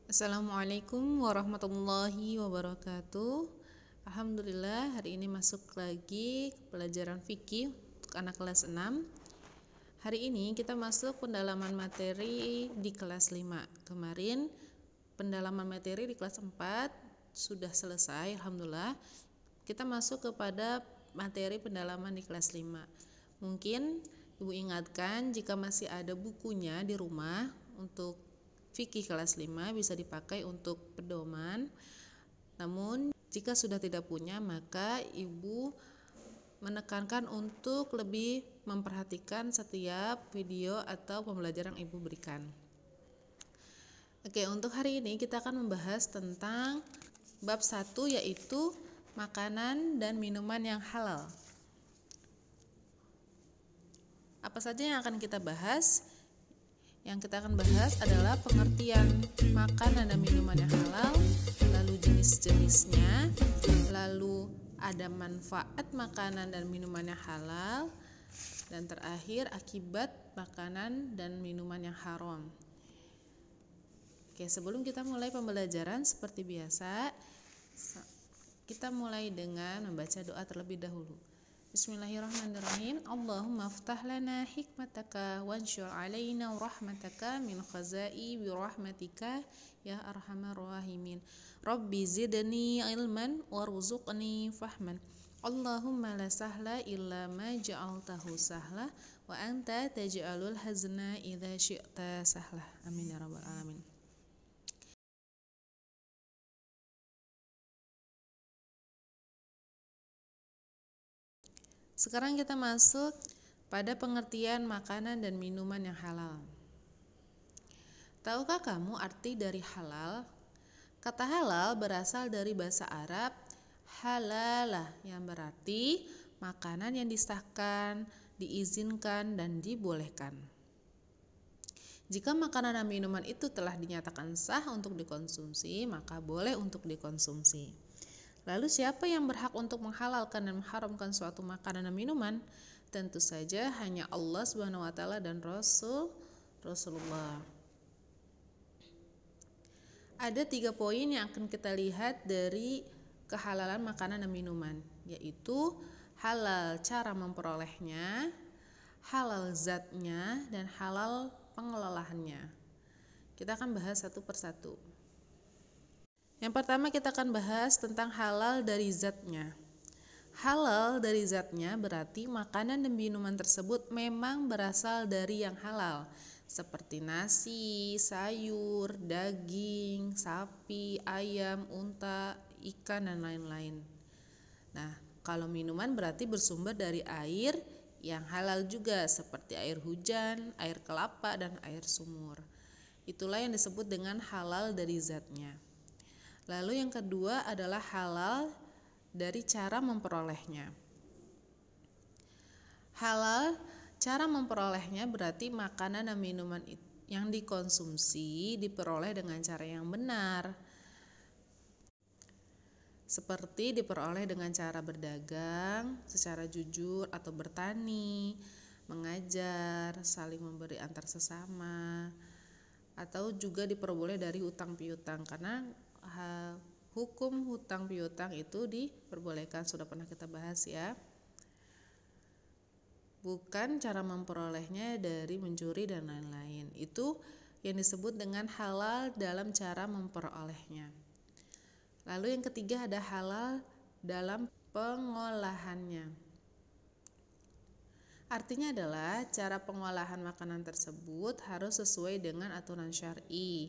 Assalamualaikum warahmatullahi wabarakatuh. Alhamdulillah, hari ini masuk lagi pelajaran fikih untuk anak kelas 6. Hari ini kita masuk pendalaman materi di kelas 5. Kemarin pendalaman materi di kelas 4 sudah selesai, alhamdulillah. Kita masuk kepada materi pendalaman di kelas 5. Mungkin Ibu ingatkan jika masih ada bukunya di rumah untuk fikih kelas 5 bisa dipakai untuk pedoman. Namun jika sudah tidak punya, maka Ibu menekankan untuk lebih memperhatikan setiap video atau pembelajaran yang Ibu berikan. Oke, untuk hari ini kita akan membahas tentang bab 1, yaitu makanan dan minuman yang halal. Apa saja yang akan kita bahas? Yang kita akan bahas adalah pengertian makanan dan minuman yang halal, lalu jenis-jenisnya, lalu ada manfaat makanan dan minuman yang halal, dan terakhir akibat makanan dan minuman yang haram. Oke, sebelum kita mulai pembelajaran seperti biasa, kita mulai dengan membaca doa terlebih dahulu. Bismillahirrahmanirrahim. Allahumma aftah lana hikmataka wansyur alaina rahmataka min khazai bi rahmatika ya arhamar rahimin. Rabbi zidni ilman warzuqni fahman. Allahumma la sahla illa ma ja'altahu sahla wa anta taj'alul hazna idza syi'ta sahla. Amin ya rabbal alamin. Sekarang kita masuk pada pengertian makanan dan minuman yang halal. Tahukah kamu arti dari halal? Kata halal berasal dari bahasa Arab halalah, yang berarti makanan yang disahkan, diizinkan, dan dibolehkan. Jika makanan dan minuman itu telah dinyatakan sah untuk dikonsumsi, maka boleh untuk dikonsumsi. Lalu siapa yang berhak untuk menghalalkan dan mengharamkan suatu makanan dan minuman? Tentu saja hanya Allah Subhanahu wa taala dan Rasulullah. Ada 3 poin yang akan kita lihat dari kehalalan makanan dan minuman, yaitu halal cara memperolehnya, halal zatnya, dan halal pengelolaannya. Kita akan bahas satu persatu. Yang pertama kita akan bahas tentang halal dari zatnya. Halal dari zatnya berarti makanan dan minuman tersebut memang berasal dari yang halal, seperti nasi, sayur, daging, sapi, ayam, unta, ikan, dan lain-lain. Nah, kalau minuman berarti bersumber dari air yang halal juga, seperti air hujan, air kelapa, dan air sumur. Itulah yang disebut dengan halal dari zatnya. Lalu yang kedua adalah halal dari cara memperolehnya. Halal cara memperolehnya berarti makanan dan minuman yang dikonsumsi diperoleh dengan cara yang benar, seperti diperoleh dengan cara berdagang secara jujur atau bertani, mengajar, saling memberi antar sesama, atau juga diperboleh dari hutang piutang, karena hukum hutang piutang itu diperbolehkan, sudah pernah kita bahas ya. Bukan cara memperolehnya dari mencuri dan lain-lain. Itu yang disebut dengan halal dalam cara memperolehnya. Lalu yang ketiga ada halal dalam pengolahannya. Artinya adalah cara pengolahan makanan tersebut harus sesuai dengan aturan syar'i.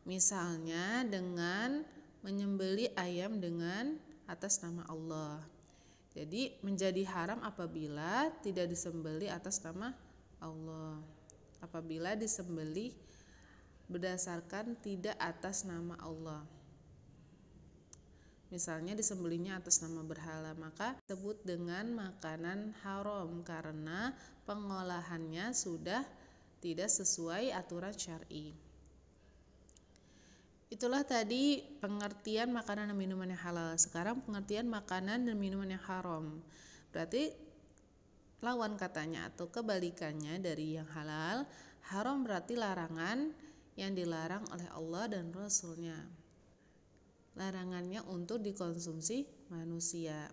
Misalnya dengan menyembelih ayam dengan atas nama Allah. Jadi menjadi haram apabila tidak disembelih atas nama Allah. Apabila disembelih berdasarkan tidak atas nama Allah. Misalnya disembelihnya atas nama berhala, maka disebut dengan makanan haram karena pengolahannya sudah tidak sesuai aturan syar'i. Itulah tadi pengertian makanan dan minuman yang halal. Sekarang pengertian makanan dan minuman yang haram. Berarti lawan katanya atau kebalikannya dari yang halal. Haram berarti larangan, yang dilarang oleh Allah dan Rasul-Nya. Larangannya untuk dikonsumsi manusia.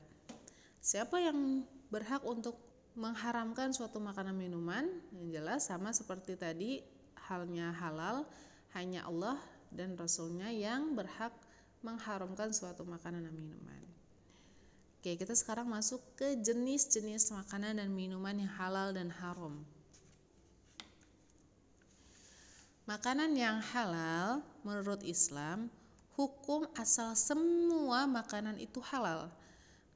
Siapa yang berhak untuk mengharamkan suatu makanan minuman? Yang jelas sama seperti tadi, halnya halal, hanya Allah dan Rasul-Nya yang berhak mengharamkan suatu makanan dan minuman. Oke, kita sekarang masuk ke jenis-jenis makanan dan minuman yang halal dan haram. Makanan yang halal menurut Islam, hukum asal semua makanan itu halal,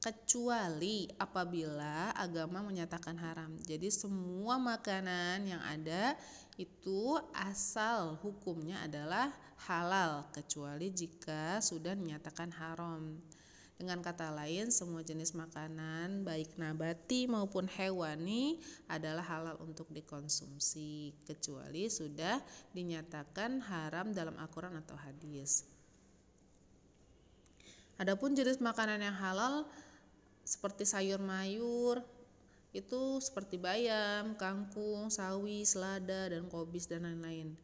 kecuali apabila agama menyatakan haram. Jadi semua makanan yang ada itu asal hukumnya adalah halal, kecuali jika sudah dinyatakan haram. Dengan kata lain, semua jenis makanan baik nabati maupun hewani adalah halal untuk dikonsumsi, kecuali sudah dinyatakan haram dalam Al-Quran atau hadis. Adapun jenis makanan yang halal seperti sayur mayur itu seperti bayam, kangkung, sawi, selada, dan kobis dan lain-lain.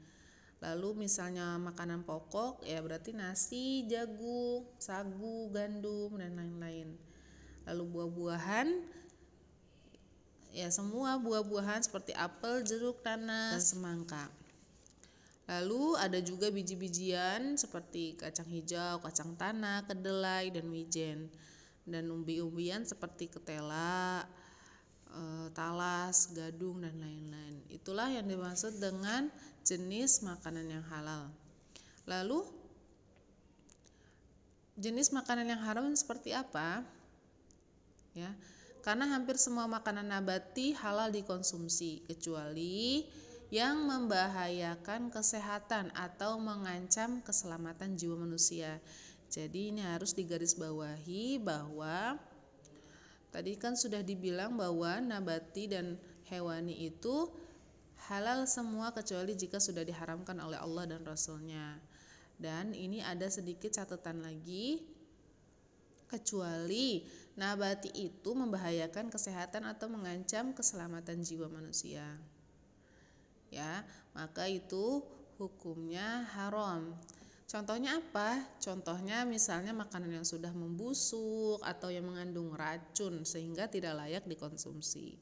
Lalu misalnya makanan pokok ya berarti nasi, jagung, sagu, gandum, dan lain-lain. Lalu buah-buahan ya semua buah-buahan seperti apel, jeruk, nanas, dan semangka. Lalu ada juga biji-bijian seperti kacang hijau, kacang tanah, kedelai, dan wijen. Dan umbi-umbian seperti ketela, talas, gadung, dan lain-lain. Itulah yang dimaksud dengan jenis makanan yang halal. Lalu jenis makanan yang haram seperti apa? Ya, karena hampir semua makanan nabati halal dikonsumsi kecuali yang membahayakan kesehatan atau mengancam keselamatan jiwa manusia. Jadi ini harus digarisbawahi bahwa tadi kan sudah dibilang bahwa nabati dan hewani itu halal semua kecuali jika sudah diharamkan oleh Allah dan Rasul-Nya. Dan ini ada sedikit catatan lagi, kecuali nabati itu membahayakan kesehatan atau mengancam keselamatan jiwa manusia. Ya, maka itu hukumnya haram. Contohnya apa? Contohnya misalnya makanan yang sudah membusuk atau yang mengandung racun sehingga tidak layak dikonsumsi.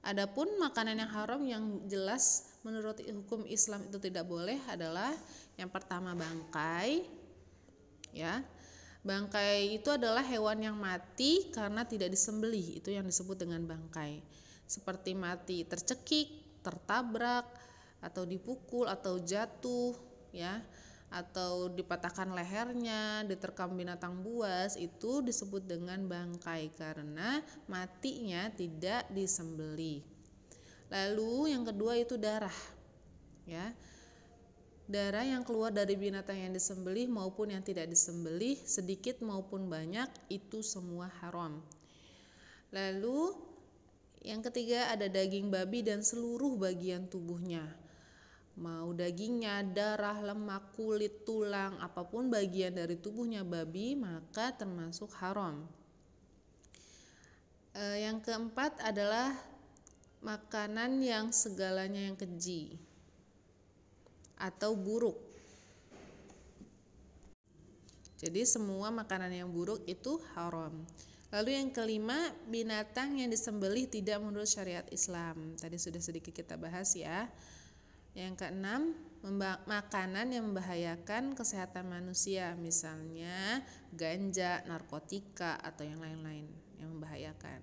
Adapun makanan yang haram yang jelas menurut hukum Islam itu tidak boleh adalah yang pertama bangkai. Ya. Bangkai itu adalah hewan yang mati karena tidak disembelih, itu yang disebut dengan bangkai. Seperti mati tercekik, tertabrak, atau dipukul atau jatuh, ya. Atau dipatahkan lehernya, diterkam binatang buas, itu disebut dengan bangkai karena matinya tidak disembelih. Lalu yang kedua itu darah, ya. Darah yang keluar dari binatang yang disembelih maupun yang tidak disembelih, sedikit maupun banyak, itu semua haram. Lalu yang ketiga ada daging babi dan seluruh bagian tubuhnya. Mau dagingnya, darah, lemak, kulit, tulang, apapun bagian dari tubuhnya babi maka termasuk haram. Yang keempat adalah makanan yang segalanya yang keji atau buruk. Jadi semua makanan yang buruk itu haram. Lalu yang kelima, binatang yang disembelih tidak menurut syariat Islam. Tadi sudah sedikit kita bahas ya. Yang keenam, makanan yang membahayakan kesehatan manusia, misalnya ganja, narkotika, atau yang lain-lain yang membahayakan.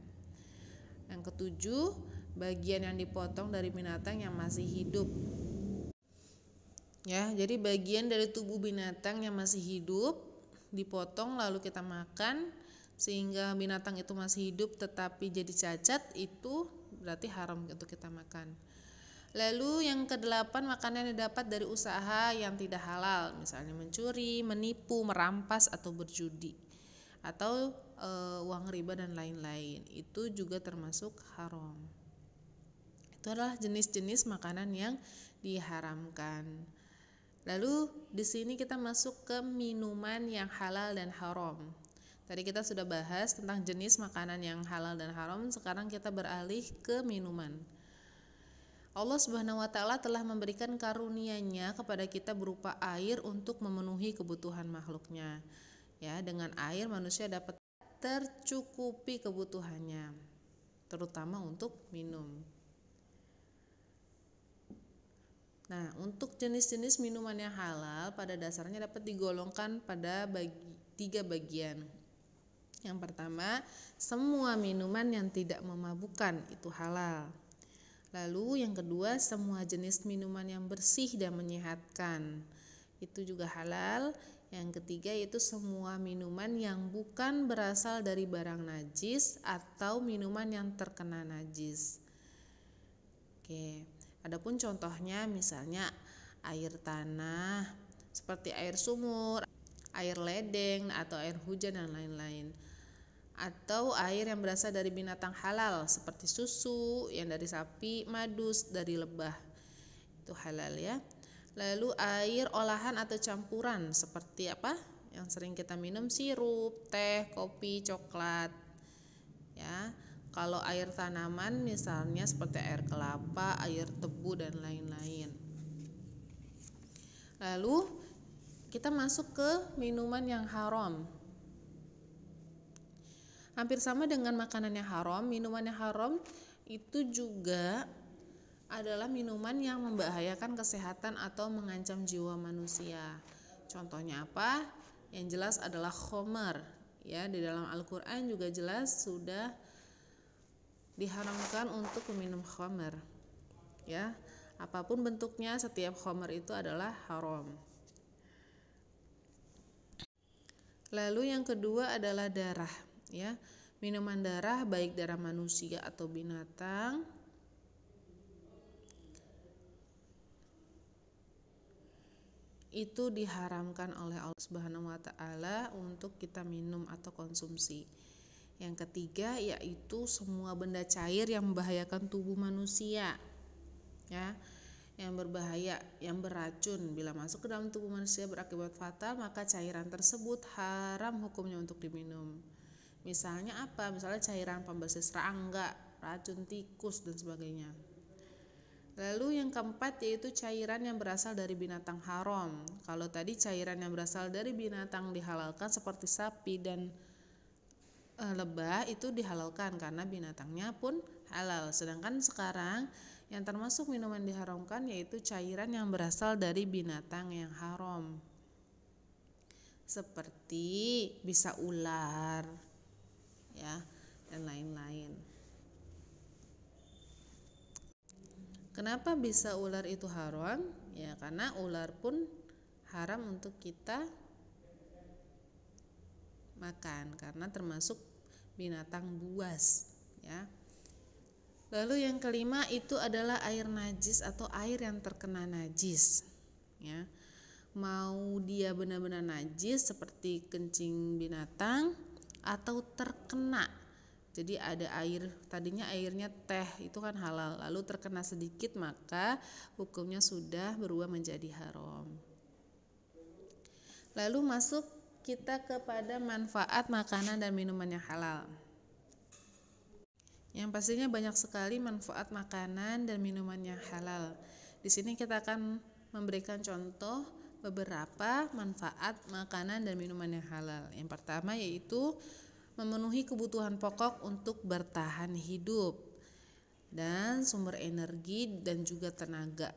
Yang ketujuh, bagian yang dipotong dari binatang yang masih hidup. Ya, jadi bagian dari tubuh binatang yang masih hidup dipotong lalu kita makan sehingga binatang itu masih hidup tetapi jadi cacat, itu berarti haram untuk kita makan. Lalu yang kedelapan, makanan yang didapat dari usaha yang tidak halal, misalnya mencuri, menipu, merampas, atau berjudi, atau uang riba dan lain-lain, itu juga termasuk haram. Itu adalah jenis-jenis makanan yang diharamkan. Lalu di sini kita masuk ke minuman yang halal dan haram. Tadi kita sudah bahas tentang jenis makanan yang halal dan haram, sekarang kita beralih ke minuman. Allah Subhanahu wa taala telah memberikan karunia-Nya kepada kita berupa air untuk memenuhi kebutuhan makhluknya. Ya, dengan air manusia dapat tercukupi kebutuhannya, terutama untuk minum. Nah, untuk jenis-jenis minuman yang halal pada dasarnya dapat digolongkan pada tiga bagian. Yang pertama, semua minuman yang tidak memabukkan itu halal. Lalu yang kedua, semua jenis minuman yang bersih dan menyehatkan itu juga halal. Yang ketiga yaitu semua minuman yang bukan berasal dari barang najis atau minuman yang terkena najis. Oke. Adapun contohnya misalnya air tanah seperti air sumur, air ledeng atau air hujan dan lain-lain. Atau air yang berasal dari binatang halal seperti susu yang dari sapi, madu dari lebah. Itu halal ya. Lalu air olahan atau campuran seperti apa? Yang sering kita minum sirup, teh, kopi, coklat. Ya. Kalau air tanaman misalnya seperti air kelapa, air tebu dan lain-lain. Lalu kita masuk ke minuman yang haram. Hampir sama dengan makanan yang haram, minuman yang haram itu juga adalah minuman yang membahayakan kesehatan atau mengancam jiwa manusia. Contohnya apa? Yang jelas adalah khamar. Ya, di dalam Al-Qur'an juga jelas sudah diharamkan untuk meminum khamar. Ya, apapun bentuknya setiap khamar itu adalah haram. Lalu yang kedua adalah darah, ya. Minuman darah baik darah manusia atau binatang itu diharamkan oleh Allah Subhanahu wa taala untuk kita minum atau konsumsi. Yang ketiga yaitu semua benda cair yang membahayakan tubuh manusia. Ya, yang berbahaya, yang beracun bila masuk ke dalam tubuh manusia berakibat fatal, maka cairan tersebut haram hukumnya untuk diminum. Misalnya apa? Misalnya cairan pembersih serangga, racun tikus dan sebagainya. Lalu yang keempat yaitu cairan yang berasal dari binatang haram. Kalau tadi cairan yang berasal dari binatang dihalalkan seperti sapi dan lebah itu dihalalkan karena binatangnya pun halal. Sedangkan sekarang yang termasuk minuman diharamkan yaitu cairan yang berasal dari binatang yang haram. Seperti bisa ular, ya, dan lain-lain. Kenapa bisa ular itu haram? Ya, karena ular pun haram untuk kita makan karena termasuk binatang buas, ya. Lalu yang kelima itu adalah air najis atau air yang terkena najis, ya. Mau dia benar-benar najis seperti kencing binatang atau terkena. Jadi ada air, tadinya airnya teh itu kan halal, lalu terkena sedikit maka hukumnya sudah berubah menjadi haram. Lalu masuk kita kepada manfaat makanan dan minuman yang halal. Yang pastinya banyak sekali manfaat makanan dan minuman yang halal. Di sini kita akan memberikan contoh beberapa manfaat makanan dan minuman yang halal. Yang pertama yaitu memenuhi kebutuhan pokok untuk bertahan hidup dan sumber energi dan juga tenaga.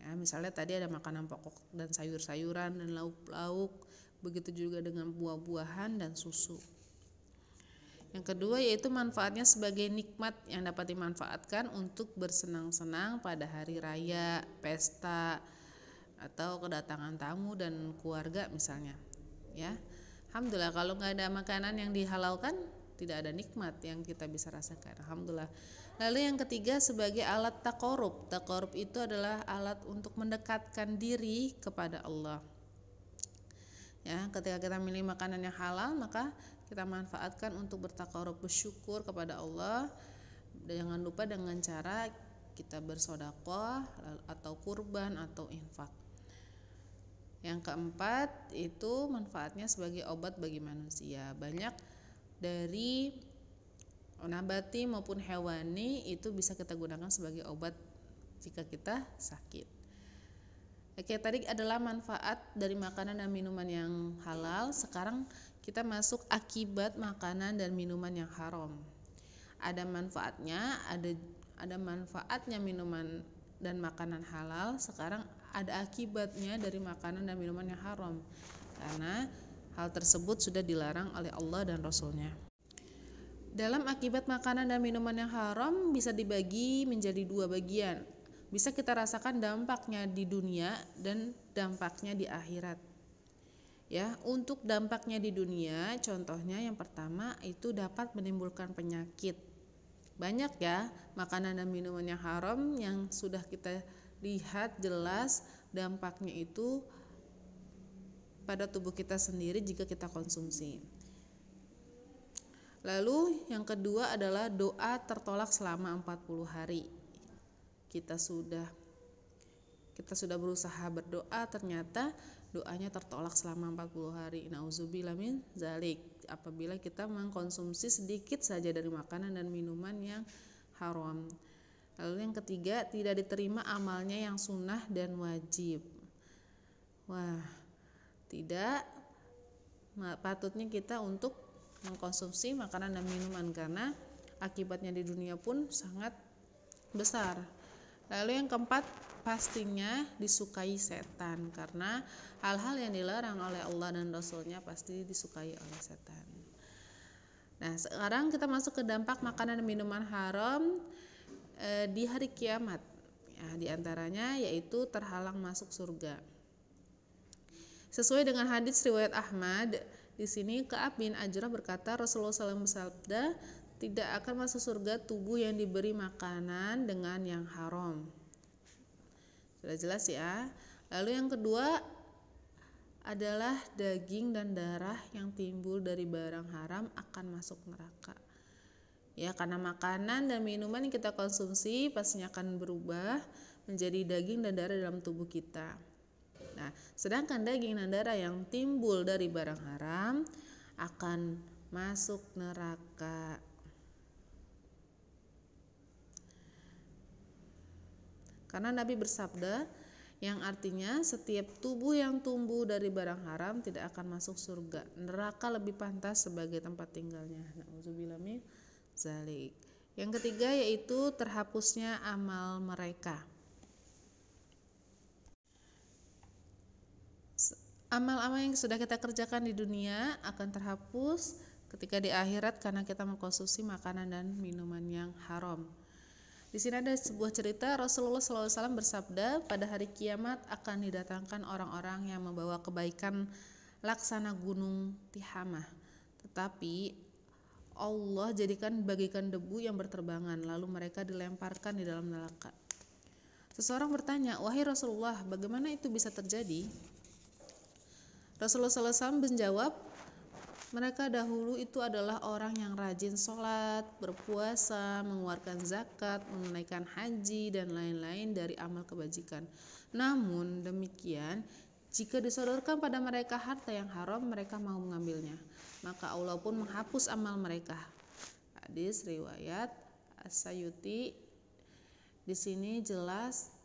Ya, misalnya tadi ada makanan pokok dan sayur-sayuran dan lauk-lauk, begitu juga dengan buah-buahan dan susu. Yang kedua yaitu manfaatnya sebagai nikmat yang dapat dimanfaatkan untuk bersenang-senang pada hari raya, pesta, atau kedatangan tamu dan keluarga misalnya. Ya, alhamdulillah kalau nggak ada makanan yang dihalalkan tidak ada nikmat yang kita bisa rasakan. Alhamdulillah. Lalu yang ketiga sebagai alat taqarrub. Taqarrub itu adalah alat untuk mendekatkan diri kepada Allah. Ya, ketika kita milih makanan yang halal maka kita manfaatkan untuk bertaqarrub, bersyukur kepada Allah. Jangan lupa dengan cara kita bersedekah atau kurban atau infak. Yang keempat itu manfaatnya sebagai obat bagi manusia. Banyak dari nabati maupun hewani itu bisa kita gunakan sebagai obat jika kita sakit. Oke, tadi adalah manfaat dari makanan dan minuman yang halal. Sekarang kita masuk akibat makanan dan minuman yang haram. Ada manfaatnya, ada manfaatnya minuman dan makanan halal. Sekarang ada akibatnya dari makanan dan minuman yang haram, karena hal tersebut sudah dilarang oleh Allah dan Rasul-Nya. Dalam akibat makanan dan minuman yang haram bisa dibagi menjadi dua bagian. Bisa kita rasakan dampaknya di dunia dan dampaknya di akhirat. Ya, untuk dampaknya di dunia, contohnya yang pertama itu dapat menimbulkan penyakit. Banyak ya makanan dan minuman yang haram yang sudah kita lihat jelas dampaknya itu pada tubuh kita sendiri jika kita konsumsi. Lalu yang kedua adalah doa tertolak selama 40 hari. Kita sudah berusaha berdoa, ternyata doanya tertolak selama 40 hari. Nauzubillah min zalik. Apabila kita mengkonsumsi sedikit saja dari makanan dan minuman yang haram. Lalu yang ketiga, tidak diterima amalnya yang sunnah dan wajib. Wah, tidak patutnya kita untuk mengkonsumsi makanan dan minuman karena akibatnya di dunia pun sangat besar. Lalu yang keempat, pastinya disukai setan karena hal-hal yang dilarang oleh Allah dan Rasul-Nya pasti disukai oleh setan. Nah, sekarang kita masuk ke dampak makanan dan minuman haram di hari kiamat. Ya, di antaranya yaitu terhalang masuk surga. Sesuai dengan hadis riwayat Ahmad, di sini Ka'ab bin Ajrah berkata, Rasulullah SAW bersabda, tidak akan masuk surga tubuh yang diberi makanan dengan yang haram. Sudah jelas ya. Lalu yang kedua adalah daging dan darah yang timbul dari barang haram akan masuk neraka. Ya, karena makanan dan minuman yang kita konsumsi pastinya akan berubah menjadi daging dan darah dalam tubuh kita. Nah, sedangkan daging dan darah yang timbul dari barang haram akan masuk neraka. Karena Nabi bersabda, yang artinya setiap tubuh yang tumbuh dari barang haram tidak akan masuk surga. Neraka lebih pantas sebagai tempat tinggalnya. Nauzubillah min zalik. Yang ketiga yaitu terhapusnya amal mereka. Amal-amal yang sudah kita kerjakan di dunia akan terhapus ketika di akhirat karena kita mengkonsumsi makanan dan minuman yang haram. Di sini ada sebuah cerita Rasulullah SAW bersabda, pada hari kiamat akan didatangkan orang-orang yang membawa kebaikan laksana gunung Tihamah, tetapi Allah jadikan bagikan debu yang berterbangan, lalu mereka dilemparkan di dalam neraka. Seseorang bertanya, wahai Rasulullah, bagaimana itu bisa terjadi? Rasulullah SAW menjawab, mereka dahulu itu adalah orang yang rajin sholat, berpuasa, mengeluarkan zakat, menunaikan haji, dan lain-lain dari amal kebajikan. Namun demikian, jika disodorkan pada mereka harta yang haram, mereka mau mengambilnya. Maka Allah pun menghapus amal mereka. Hadis riwayat As-Sayuti. Di sini jelas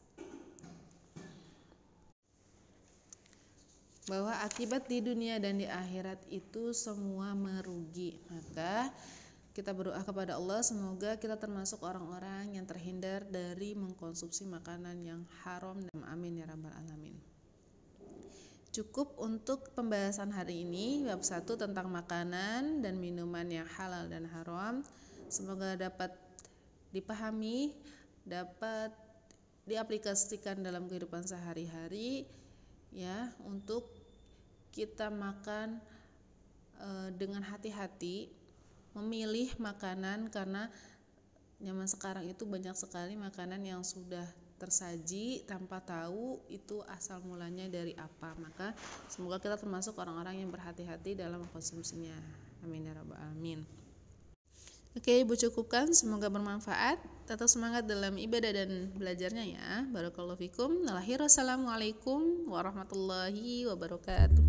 bahwa akibat di dunia dan di akhirat itu semua merugi. Maka kita berdoa kepada Allah semoga kita termasuk orang-orang yang terhindar dari mengkonsumsi makanan yang haram, dan amin ya rabbal alamin. Cukup untuk pembahasan hari ini, bab 1 tentang makanan dan minuman yang halal dan haram. Semoga dapat dipahami, dapat diaplikasikan dalam kehidupan sehari-hari ya, untuk kita makan dengan hati-hati, memilih makanan karena zaman sekarang itu banyak sekali makanan yang sudah tersaji tanpa tahu itu asal mulanya dari apa. Maka semoga kita termasuk orang-orang yang berhati-hati dalam mengkonsumsinya. Amin ya rabbal alamin. Oke, Ibu cukupkan, semoga bermanfaat. Tetap semangat dalam ibadah dan belajarnya ya. Barakallahu fikum. Assalamualaikum warahmatullahi wabarakatuh.